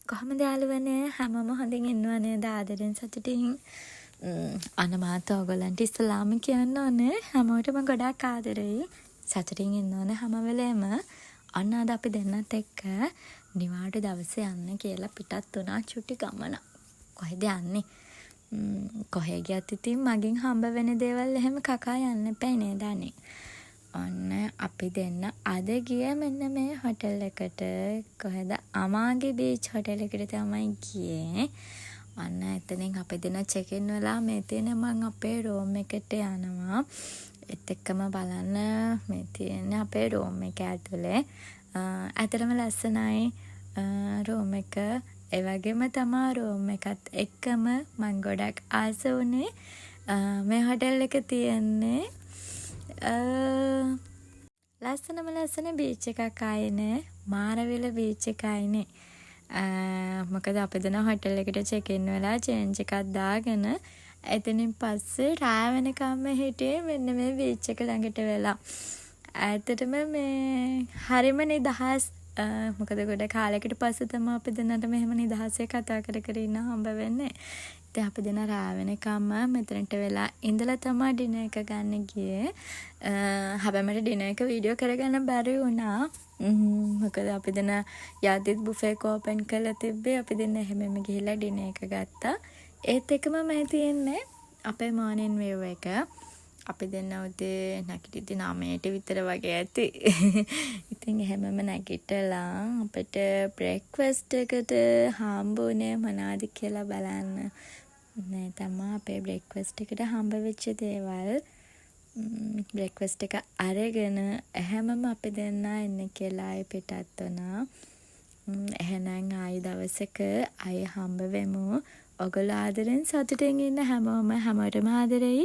කොහොමද යාළුවනේ හැමෝම හොඳින් ඉන්නව නේද ආදරෙන් සතුටින් අන්න මාත් ඔයගොල්ලන්ට ඉස්සලාම කියන්න ඕනේ හැමෝටම ගොඩාක් ආදරෙයි සතුටින් ඉන්න ඕනේ හැම වෙලේම අන්න අද අපි දෙන්නත් එක්ක නිවාඩු දවසේ යන්න කියලා පිටත් වුණා චුටි ගමන කොහෙද යන්නේ කොහෙ ගියත් ඉතින් මගෙන් හම්බ වෙන දේවල් එහෙම කකා යන්න එපා නේද අනේ ඔන්න අපි දෙන්න අද ගියේ මෙන්න මේ හොටෙල් එකට කොහෙද අමාගේ බීච් හොටෙල් එකට තමයි ගියේ අන්න එතනින් අපි දෙන්න චෙක් ඉන් වෙලා මේ තියෙන මම අපේ රූම් එකට යනවා ඒත් එක්කම බලන්න මේ තියෙන අපේ රූම් එක ඇතුලේ ඇත්තටම ලස්සනයි රූම් එක ඒ වගේම තමයි රූම් එකත් එක්කම මම ගොඩක් ආස වුණේ මේ හොටෙල් එක තියෙන්නේ ලස්සන බීච් එකක් ආයනේ මාරවිල බීච් එකයිනේ මොකද අපි දෙන හොටෙල් එකට චෙක් ඉන් වෙලා චේන්ජ් එකක් දාගෙන එතනින් පස්සේ රාය වෙනකම්ම හිටියේ මෙන්න මේ බීච් එක ළඟට වෙලා ඇත්තටම මේ හරිම නිදහස් මොකද ගොඩ කාලයකට පස්සේ තමයි අපි දෙන්නට මෙහෙම නිදහසේ කතා කර ඉන්න හම්බ වෙන්නේ ඉතින් අපි දෙන රාය වෙනකම්ම මෙතනට වෙලා ඉඳලා තමයි ඩිනර් එක ගන්න ගියේ හැබැයි මට ඩිනර් එක වීඩියෝ කරගන්න බැරි වුණා මොකද අපි දෙන යද්දිත් බුෆේ එක ඕපන් කරලා තිබ්බේ අපි දෙන්න එහෙමම ගිහිල්ලා ඩිනර් එක ගත්තා ඒත් එකම මේ තියෙන්නේ අපේ මෝර්නින් වීව් එක අපි දෙන්න උදේ නැගිටිද්දි 9ට විතර වගේ ඇති ඉතින් එහෙමම නැගිටලා අපිට බ්‍රේක්ෆාස්ට් එකට හම්බුනේ මොනවද කියලා බලන්න මේ තමයි අපේ බ්‍රේක්ෆාස්ට් එකට හම්බ වෙච්ච දේවල් බ්‍රේක්ෆාස්ට් එක අරගෙන එහෙමම අපි දෙන්න එන්න කියලා ආයෙ පිටත් වුණා එහෙනම් ආයෙ දවසක ආයෙ හම්බ වෙමු ඔයගොල්ලෝ ආදරෙන් සතුටින් ඉන්න හැමෝටම ආදරෙයි